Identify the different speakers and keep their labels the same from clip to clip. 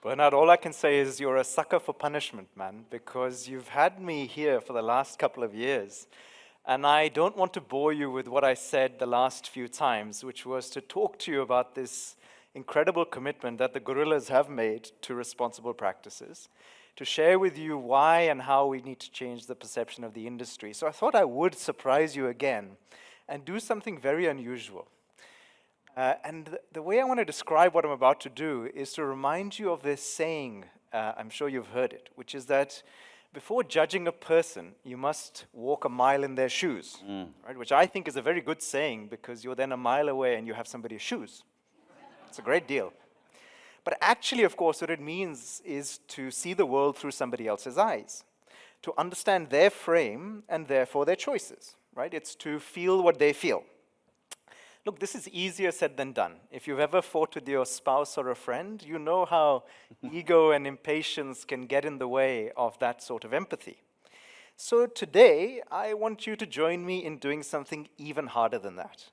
Speaker 1: Bernard, all I can say is you're a sucker for punishment, man, because you've had me here for the last couple of years. And I don't want to bore you with what I said the last few times, which was to talk to you about this incredible commitment that the gorillas have made to responsible practices, to share with you why and how we need to change the perception of the industry. So I thought I would surprise you again and do something very unusual. And the way I want to describe what I'm about to do is to remind you of this saying, I'm sure you've heard it, which is that before judging a person, you must walk a mile in their shoes, right? Which I think is a very good saying because you're then a mile away and you have somebody's shoes. It's a great deal. But actually, of course, what it means is to see the world through somebody else's eyes, to understand their frame and therefore their choices, right? It's to feel what they feel. Look, this is easier said than done. If you've ever fought with your spouse or a friend, you know how ego and impatience can get in the way of that sort of empathy. So today, I want you to join me in doing something even harder than that.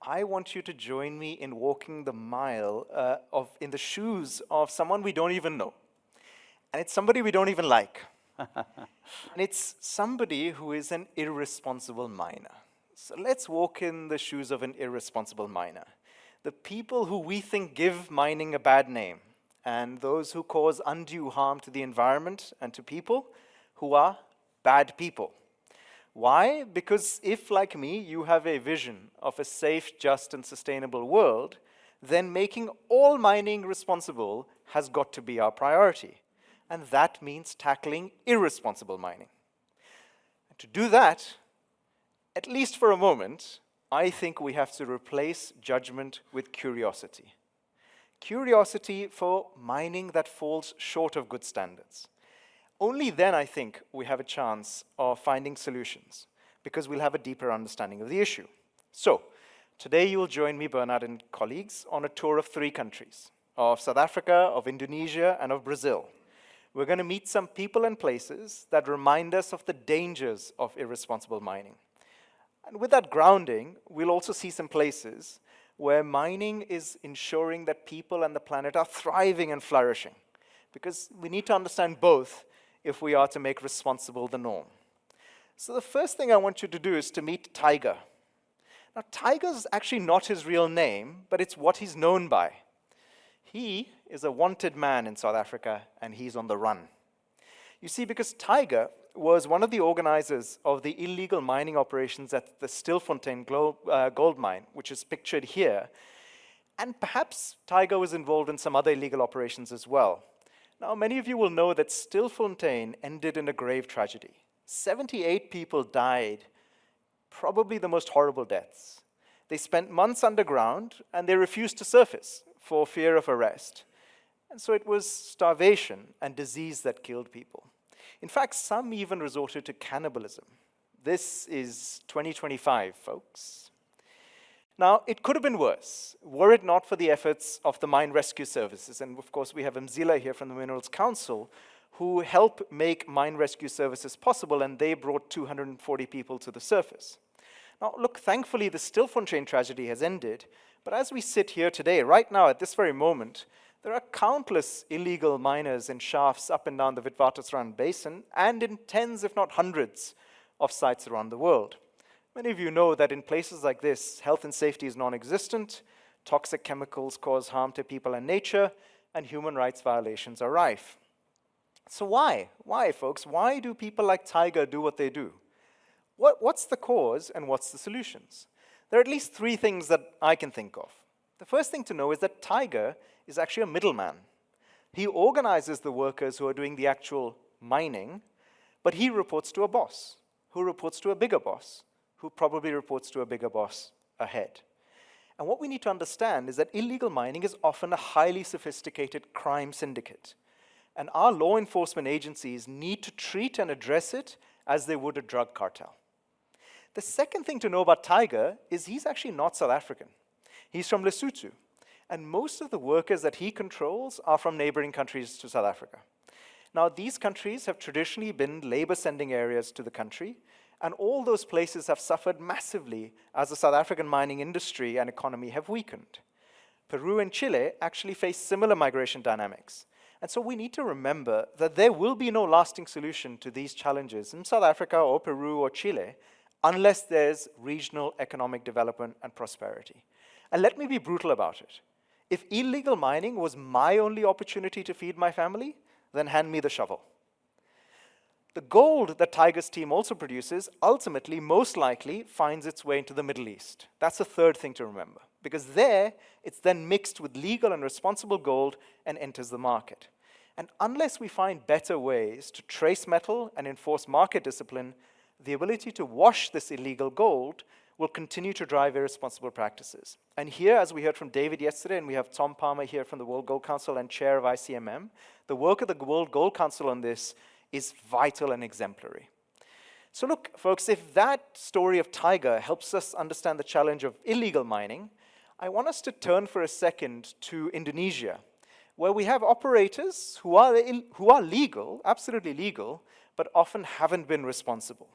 Speaker 1: I want you to join me in walking the mile in the shoes of someone we don't even know. And it's somebody we don't even like. And it's somebody who is an irresponsible miner. So let's walk in the shoes of an irresponsible miner. The people who we think give mining a bad name, and those who cause undue harm to the environment and to people who are bad people. Why? Because if, like me, you have a vision of a safe, just, and sustainable world, then making all mining responsible has got to be our priority. And that means tackling irresponsible mining. And to do that, at least for a moment, I think we have to replace judgment with curiosity. Curiosity for mining that falls short of good standards. Only then, I think, we have a chance of finding solutions, because we'll have a deeper understanding of the issue. So, today you'll join me, Bernard and colleagues, on a tour of 3 countries, of South Africa, of Indonesia, and of Brazil. We're going to meet some people and places that remind us of the dangers of irresponsible mining. And with that grounding, we'll also see some places where mining is ensuring that people and the planet are thriving and flourishing, because we need to understand both if we are to make responsible the norm. So the first thing I want you to do is to meet Tiger. Now, Tiger's actually not his real name, but it's what he's known by. He is a wanted man in South Africa, and he's on the run. You see, because Tiger was one of the organizers of the illegal mining operations at the Stilfontein gold mine, which is pictured here. And perhaps Tiger was involved in some other illegal operations as well. Now, many of you will know that Stilfontein ended in a grave tragedy. 78 people died, probably the most horrible deaths. They spent months underground, and they refused to surface for fear of arrest. And so it was starvation and disease that killed people. In fact, some even resorted to cannibalism. This is 2025, folks. Now, it could have been worse, were it not for the efforts of the mine rescue services. And of course, we have Mzila here from the Minerals Council, who help make mine rescue services possible, and they brought 240 people to the surface. Now, look, thankfully, the Stilfontein tragedy has ended, but as we sit here today, right now, at this very moment, there are countless illegal miners in shafts up and down the Witwatersrand Basin, and in tens, if not hundreds, of sites around the world. Many of you know that in places like this, health and safety is non-existent, toxic chemicals cause harm to people and nature, and human rights violations are rife. So why? Why, folks? Why do people like Tiger do what they do? What's the cause and what's the solutions? There are at least 3 things that I can think of. The first thing to know is that Tiger is actually a middleman. He organizes the workers who are doing the actual mining, but he reports to a boss, who reports to a bigger boss, who probably reports to a bigger boss ahead. And what we need to understand is that illegal mining is often a highly sophisticated crime syndicate. And our law enforcement agencies need to treat and address it as they would a drug cartel. The second thing to know about Tiger is he's actually not South African. He's from Lesotho, and most of the workers that he controls are from neighboring countries to South Africa. Now, these countries have traditionally been labor-sending areas to the country, and all those places have suffered massively as the South African mining industry and economy have weakened. Peru and Chile actually face similar migration dynamics. And so we need to remember that there will be no lasting solution to these challenges in South Africa or Peru or Chile unless there's regional economic development and prosperity. And let me be brutal about it. If illegal mining was my only opportunity to feed my family, then hand me the shovel. The gold that Tiger's team also produces ultimately, most likely, finds its way into the Middle East. That's the third thing to remember, because there, it's then mixed with legal and responsible gold and enters the market. And unless we find better ways to trace metal and enforce market discipline, the ability to wash this illegal gold will continue to drive irresponsible practices. And here, as we heard from David yesterday, and we have Tom Palmer here from the World Gold Council and chair of ICMM, the work of the World Gold Council on this is vital and exemplary. So look, folks, if that story of Tiger helps us understand the challenge of illegal mining, I want us to turn for a second to Indonesia, where we have operators who are legal, absolutely legal, but often haven't been responsible.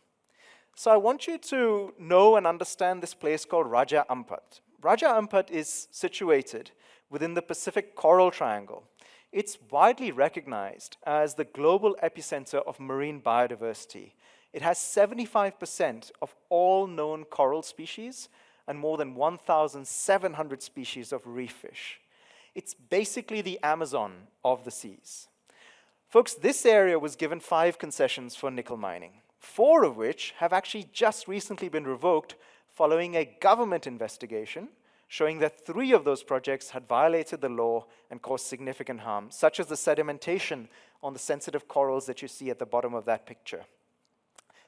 Speaker 1: So I want you to know and understand this place called Raja Ampat. Raja Ampat is situated within the Pacific Coral Triangle. It's widely recognized as the global epicenter of marine biodiversity. It has 75% of all known coral species and more than 1,700 species of reef fish. It's basically the Amazon of the seas. Folks, this area was given 5 concessions for nickel mining, 4 of which have actually just recently been revoked following a government investigation showing that 3 of those projects had violated the law and caused significant harm, such as the sedimentation on the sensitive corals that you see at the bottom of that picture.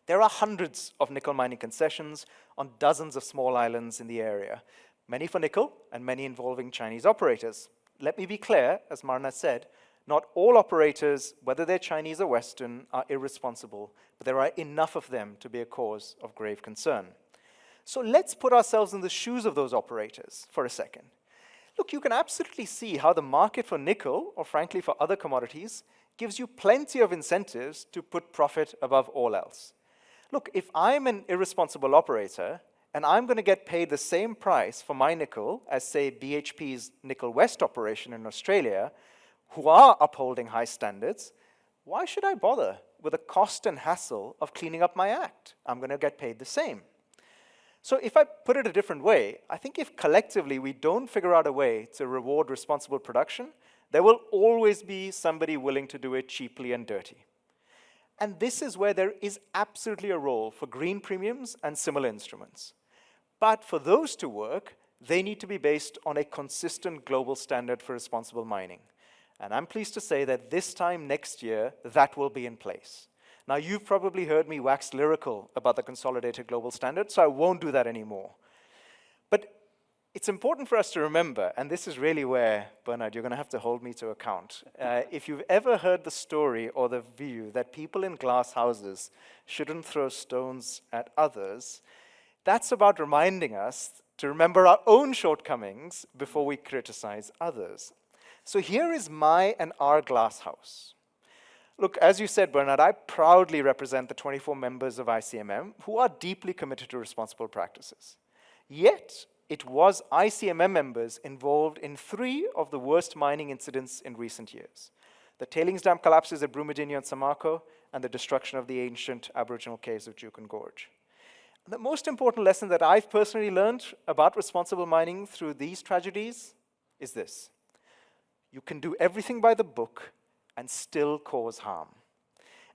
Speaker 1: There are hundreds of nickel mining concessions on dozens of small islands in the area, many for nickel and many involving Chinese operators. Let me be clear, as Marna said, not all operators, whether they're Chinese or Western, are irresponsible, but there are enough of them to be a cause of grave concern. So let's put ourselves in the shoes of those operators for a second. Look, you can absolutely see how the market for nickel, or frankly for other commodities, gives you plenty of incentives to put profit above all else. Look, if I'm an irresponsible operator, and I'm going to get paid the same price for my nickel as, say, BHP's Nickel West operation in Australia, who are upholding high standards, why should I bother with the cost and hassle of cleaning up my act? I'm going to get paid the same. So if I put it a different way, I think if collectively we don't figure out a way to reward responsible production, there will always be somebody willing to do it cheaply and dirty. And this is where there is absolutely a role for green premiums and similar instruments. But for those to work, they need to be based on a consistent global standard for responsible mining. And I'm pleased to say that this time next year, that will be in place. Now, you've probably heard me wax lyrical about the consolidated global standard, so I won't do that anymore. But it's important for us to remember, and this is really where, Bernard, you're going to have to hold me to account. If you've ever heard the story or the view that people in glass houses shouldn't throw stones at others, that's about reminding us to remember our own shortcomings before we criticize others. So here is my and our glass house. Look, as you said, Bernard, I proudly represent the 24 members of ICMM who are deeply committed to responsible practices. Yet, it was ICMM members involved in 3 of the worst mining incidents in recent years: the tailings dam collapses at Brumadinho and Samarco, and the destruction of the ancient Aboriginal caves of Juukan Gorge. The most important lesson that I've personally learned about responsible mining through these tragedies is this: you can do everything by the book and still cause harm.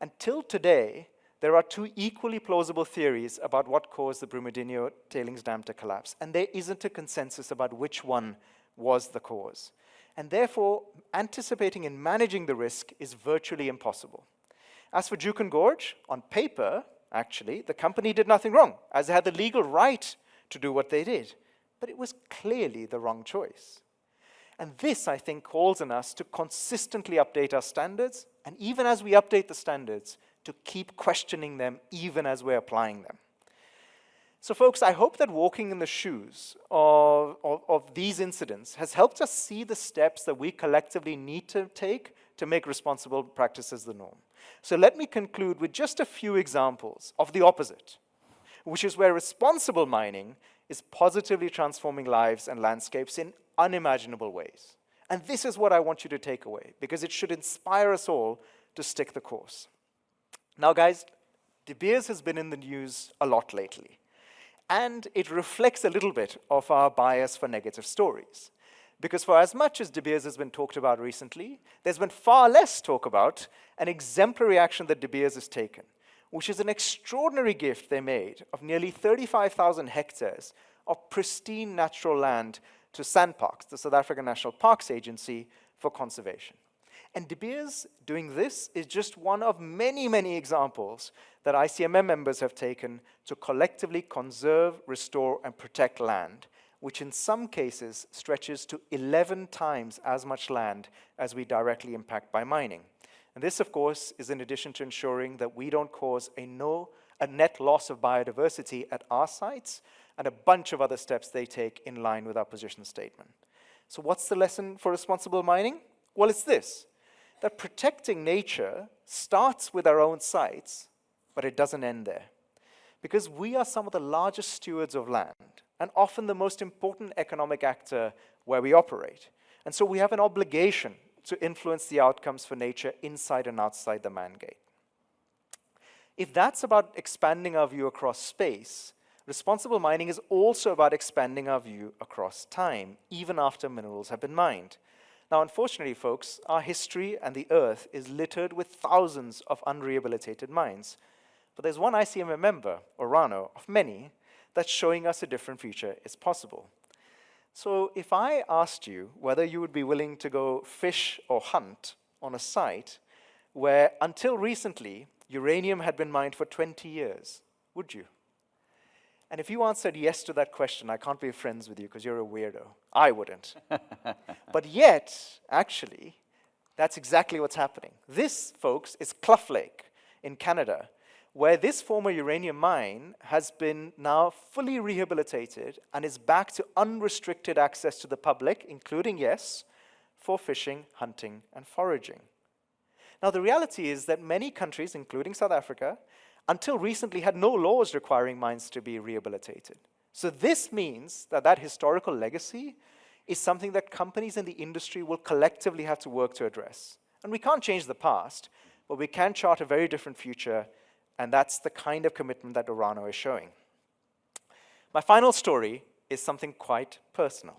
Speaker 1: Until today, there are 2 equally plausible theories about what caused the Brumadinho tailings dam to collapse, and there isn't a consensus about which one was the cause. And therefore, anticipating and managing the risk is virtually impossible. As for Juukan Gorge, on paper, actually, the company did nothing wrong, as they had the legal right to do what they did. But it was clearly the wrong choice. And this, I think, calls on us to consistently update our standards, and even as we update the standards, to keep questioning them even as we're applying them. So folks, I hope that walking in the shoes of these incidents has helped us see the steps that we collectively need to take to make responsible practices the norm. So let me conclude with just a few examples of the opposite, which is where responsible mining is positively transforming lives and landscapes in unimaginable ways. And this is what I want you to take away, because it should inspire us all to stick the course. Now, guys, De-Beers has been in the news a lot lately, and it reflects a little bit of our bias for negative stories. Because for as much as De-Beers has been talked about recently, there's been far less talk about an exemplary action that De-Beers has taken, which is an extraordinary gift they made of nearly 35,000 hectares of pristine natural land to SANParks, the South African National Parks Agency, for conservation. And De-Beers doing this is just one of many, many examples that ICMM members have taken to collectively conserve, restore, and protect land, which in some cases stretches to 11 times as much land as we directly impact by mining. And this, of course, is in addition to ensuring that we don't cause a net loss of biodiversity at our sites, and a bunch of other steps they take in line with our position statement. So what's the lesson for responsible mining? Well, it's this, that protecting nature starts with our own sites, but it doesn't end there. Because we are some of the largest stewards of land, and often the most important economic actor where we operate. And so we have an obligation to influence the outcomes for nature inside and outside the man gate. If that's about expanding our view across space, responsible mining is also about expanding our view across time, even after minerals have been mined. Now, unfortunately, folks, our history and the Earth is littered with thousands of unrehabilitated mines. But there's one ICMM member, Orano, of many, that's showing us a different future is possible. So if I asked you whether you would be willing to go fish or hunt on a site where, until recently, uranium had been mined for 20 years, would you? And if you answered yes to that question, I can't be friends with you because you're a weirdo. I wouldn't. But yet, actually, that's exactly what's happening. This, folks, is Clough Lake in Canada, where this former uranium mine has been now fully rehabilitated and is back to unrestricted access to the public, including, yes, for fishing, hunting, and foraging. Now, the reality is that many countries, including South Africa, until recently had no laws requiring mines to be rehabilitated. So this means that that historical legacy is something that companies in the industry will collectively have to work to address. And we can't change the past, but we can chart a very different future, and that's the kind of commitment that Orano is showing. My final story is something quite personal.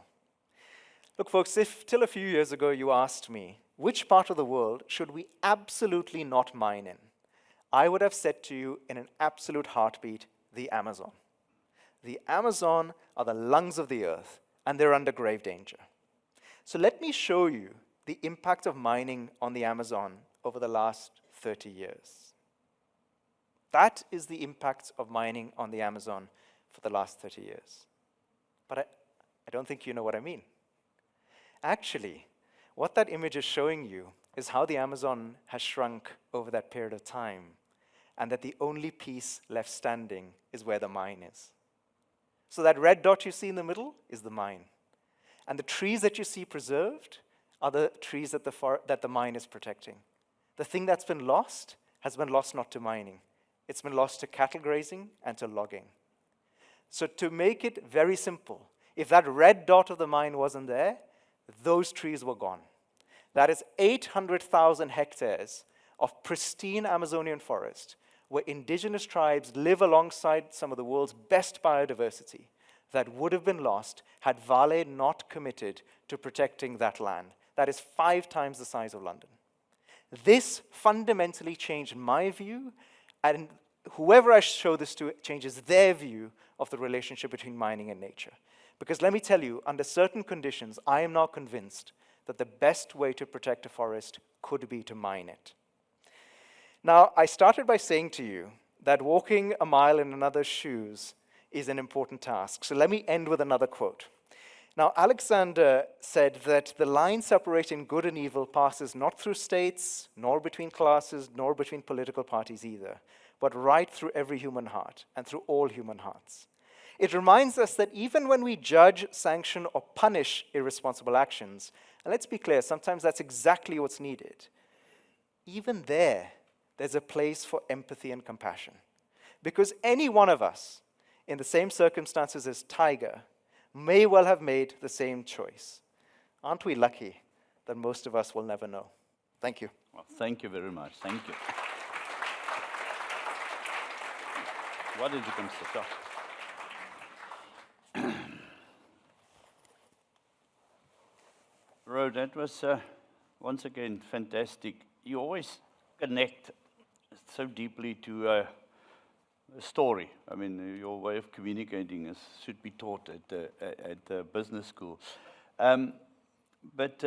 Speaker 1: Look, folks, if till a few years ago you asked me, which part of the world should we absolutely not mine in? I would have said to you in an absolute heartbeat, the Amazon. The Amazon are the lungs of the earth, and they're under grave danger. So let me show you the impact of mining on the Amazon over the last 30 years. That is the impact of mining on the Amazon for the last 30 years. But I don't think you know what I mean. Actually, what that image is showing you is how the Amazon has shrunk over that period of time, and that the only piece left standing is where the mine is. So that red dot you see in the middle is the mine. And the trees that you see preserved are the trees that the mine is protecting. The thing that's been lost has been lost not to mining. It's been lost to cattle grazing and to logging. So to make it very simple, if that red dot of the mine wasn't there, those trees were gone. That is 800,000 hectares of pristine Amazonian forest where indigenous tribes live alongside some of the world's best biodiversity that would have been lost had Vale not committed to protecting that land. That is 5 times the size of London. This fundamentally changed my view, and whoever I show this to changes their view of the relationship between mining and nature. Because let me tell you, under certain conditions, I am now convinced that the best way to protect a forest could be to mine it. Now, I started by saying to you that walking a mile in another's shoes is an important task. So let me end with another quote. Now, Alexander said that the line separating good and evil passes not through states, nor between classes, nor between political parties either, but right through every human heart and through all human hearts. It reminds us that even when we judge, sanction, or punish irresponsible actions, and let's be clear, sometimes that's exactly what's needed, even there's a place for empathy and compassion. Because any one of us, in the same circumstances as Tiger, may well have made the same choice. Aren't we lucky that most of us will never know. Thank you.
Speaker 2: Well, thank you very much. Thank you. What did you come to talk? Ro, that was once again fantastic. You always connect so deeply to a story. I mean, your way of communicating should be taught at the business school. But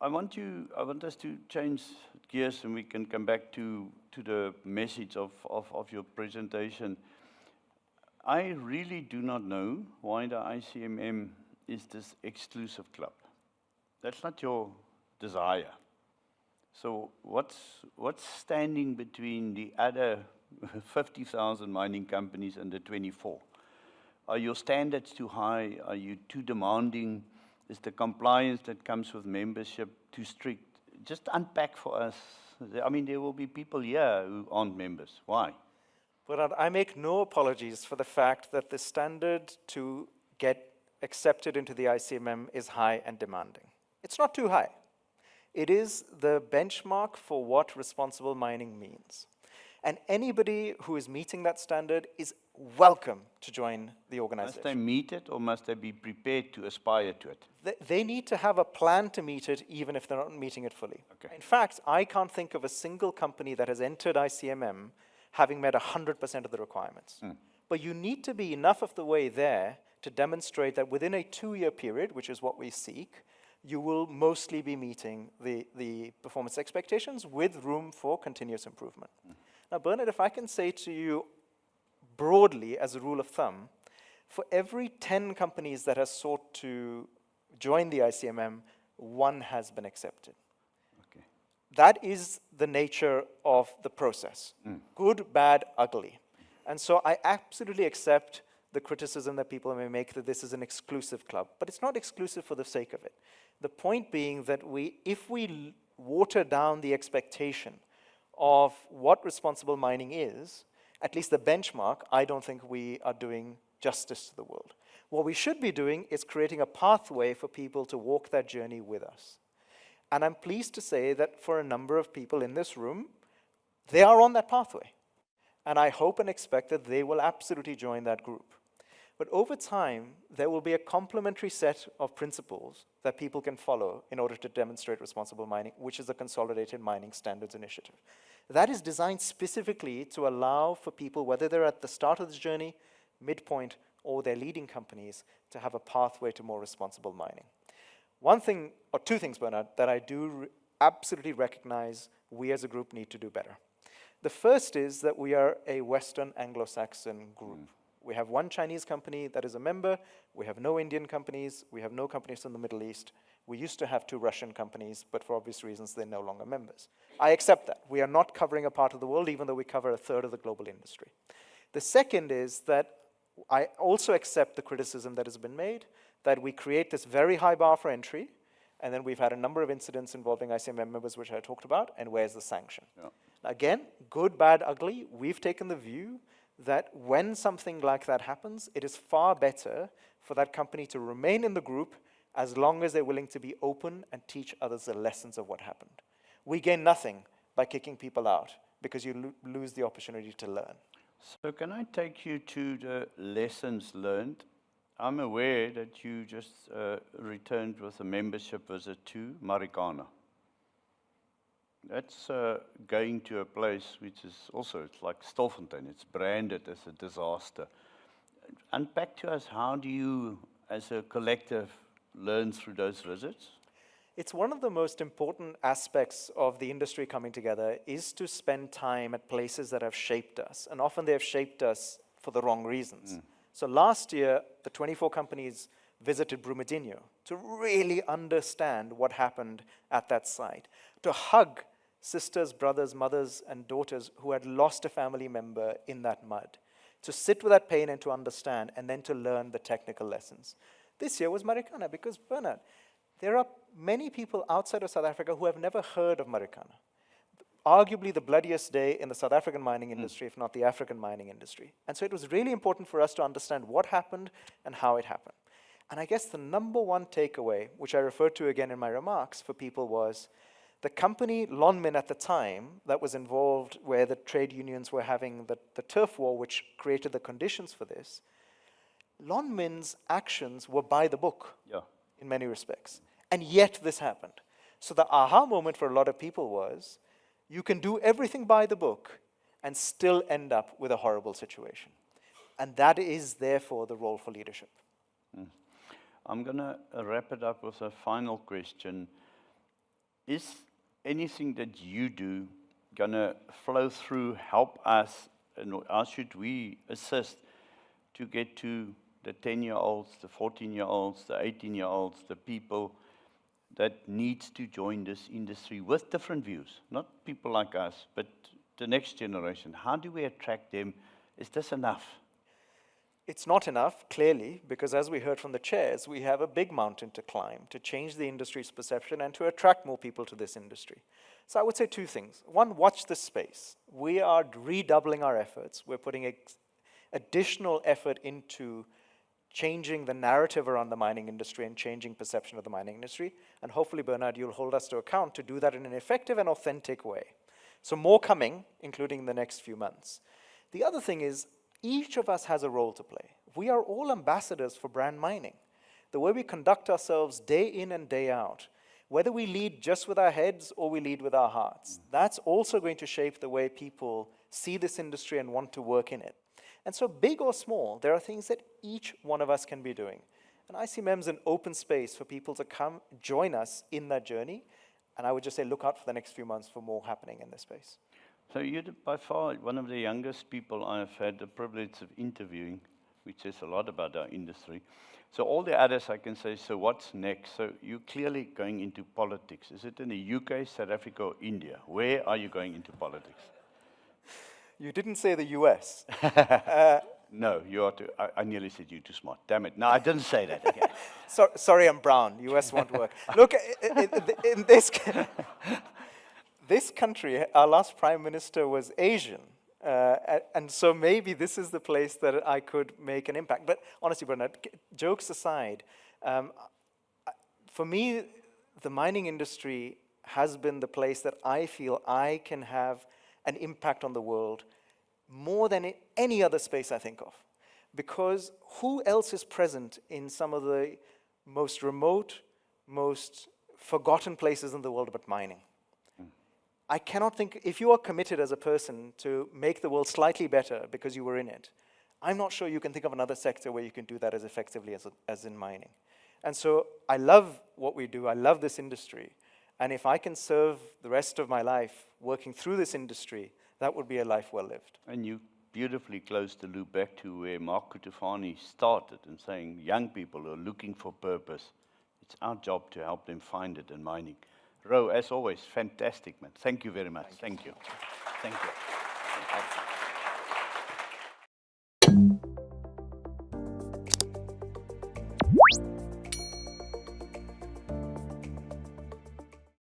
Speaker 2: I want us to change gears, and we can come back to the message of your presentation. I really do not know why the ICMM is this exclusive club. That's not your desire. So what's standing between the other 50,000 mining companies and the 24? Are your standards too high? Are you too demanding? Is the compliance that comes with membership too strict? Just unpack for us. I mean, there will be people here who aren't members. Why?
Speaker 1: But I make no apologies for the fact that the standard to get accepted into the ICMM is high and demanding. It's not too high. It is the benchmark for what responsible mining means. And anybody who is meeting that standard is welcome to join the organization.
Speaker 2: Must they meet it, or must they be prepared to aspire to it?
Speaker 1: They need to have a plan to meet it, even if they're not meeting it fully.
Speaker 2: Okay.
Speaker 1: In fact, I can't think of a single company that has entered ICMM having met 100% of the requirements. But you need to be enough of the way there to demonstrate that within a 2-year period, which is what we seek, you will mostly be meeting the performance expectations with room for continuous improvement. Now, Bernard, if I can say to you broadly as a rule of thumb, for every 10 companies that have sought to join the ICMM, 1 has been accepted.
Speaker 2: Okay.
Speaker 1: That is the nature of the process. Good, bad, ugly. And so I absolutely accept the criticism that people may make that this is an exclusive club, but it's not exclusive for the sake of it. The point being that if we water down the expectation of what responsible mining is, at least the benchmark, I don't think we are doing justice to the world. What we should be doing is creating a pathway for people to walk that journey with us. And I'm pleased to say that for a number of people in this room, they are on that pathway. And I hope and expect that they will absolutely join that group. But over time, there will be a complementary set of principles that people can follow in order to demonstrate responsible mining, which is the Consolidated Mining Standards Initiative. That is designed specifically to allow for people, whether they're at the start of this journey, midpoint, or they're leading companies, to have a pathway to more responsible mining. One thing, or 2 things, Bernard, that I do absolutely recognize we as a group need to do better. The first is that we are a Western Anglo-Saxon group. We have 1 Chinese company that is a member. We have no Indian companies. We have no companies from the Middle East. We used to have 2 Russian companies, but for obvious reasons, they're no longer members. I accept that. We are not covering a part of the world, even though we cover 1/3 of the global industry. The second is that I also accept the criticism that has been made that we create this very high bar for entry, and then we've had a number of incidents involving ICMM members, which I talked about, and where's the sanction? Yeah. Again, good, bad, ugly, we've taken the view that when something like that happens, it is far better for that company to remain in the group as long as they're willing to be open and teach others the lessons of what happened. We gain nothing by kicking people out because you lose the opportunity to learn.
Speaker 2: So can I take you to the lessons learned? I'm aware that you just returned with a membership visit to Marikana. That's going to a place which is also, it's like Stilfontein, it's branded as a disaster. Unpack to us, how do you, as a collective, learn through those visits?
Speaker 1: It's one of the most important aspects of the industry coming together is to spend time at places that have shaped us. And often they have shaped us for the wrong reasons. So last year, the 24 companies visited Brumadinho to really understand what happened at that site, to hug sisters, brothers, mothers, and daughters who had lost a family member in that mud, to sit with that pain and to understand, and then to learn the technical lessons. This year was Marikana, because, Bernard, there are many people outside of South Africa who have never heard of Marikana. Arguably the bloodiest day in the South African mining industry, if not the African mining industry. And so it was really important for us to understand what happened and how it happened. And I guess the number one takeaway, which I referred to again in my remarks for people, was the company Lonmin at the time that was involved, where the trade unions were having the turf war, which created the conditions for this. Lonmin's actions were by the book in many respects. And yet this happened. So the aha moment for a lot of people was, you can do everything by the book and still end up with a horrible situation. And that is therefore the role for leadership.
Speaker 2: I'm going to wrap it up with a final question. Is anything that you do going to flow through, help us, and how should we assist to get to the 10-year-olds, the 14-year-olds, the 18-year-olds, the people that needs to join this industry with different views, not people like us, but the next generation? How do we attract them? Is this enough?
Speaker 1: It's not enough, clearly, because as we heard from the chairs, we have a big mountain to climb to change the industry's perception and to attract more people to this industry. So I would say two things. One, watch this space. We are redoubling our efforts. We're putting additional effort into changing the narrative around the mining industry and changing perception of the mining industry. And hopefully, Bernard, you'll hold us to account to do that in an effective and authentic way. So more coming, including in the next few months. The other thing is, each of us has a role to play. We are all ambassadors for brand mining. The way we conduct ourselves day in and day out, whether we lead just with our heads or we lead with our hearts, that's also going to shape the way people see this industry and want to work in it. And so big or small, there are things that each one of us can be doing. And ICMM is an open space for people to come join us in that journey. And I would just say, look out for the next few months for more happening in this space.
Speaker 2: So you're by far one of the youngest people I've had the privilege of interviewing, which says a lot about our industry. So all the others I can say, so what's next? So you're clearly going into politics. Is it in the UK, South Africa, or India? Where are you going into politics?
Speaker 1: You didn't say the US.
Speaker 2: No, you are too. I nearly said you're too smart. Damn it. No, I didn't say that. Okay.
Speaker 1: Sorry, I'm brown. US won't work. Look, in this country, our last prime minister was Asian. And so maybe this is the place that I could make an impact. But honestly, Bernard, jokes aside, for me, the mining industry has been the place that I feel I can have an impact on the world more than in any other space I think of. Because who else is present in some of the most remote, most forgotten places in the world but mining? I cannot think, if you are committed as a person to make the world slightly better because you were in it, I'm not sure you can think of another sector where you can do that as effectively as in mining. And so I love what we do. I love this industry. And if I can serve the rest of my life working through this industry, that would be a life well lived.
Speaker 2: And you beautifully closed the loop back to where Mark Kutufani started and saying young people are looking for purpose. It's our job to help them find it in mining. Ro, as always, fantastic, man. Thank you very much. Thank you. Thank you.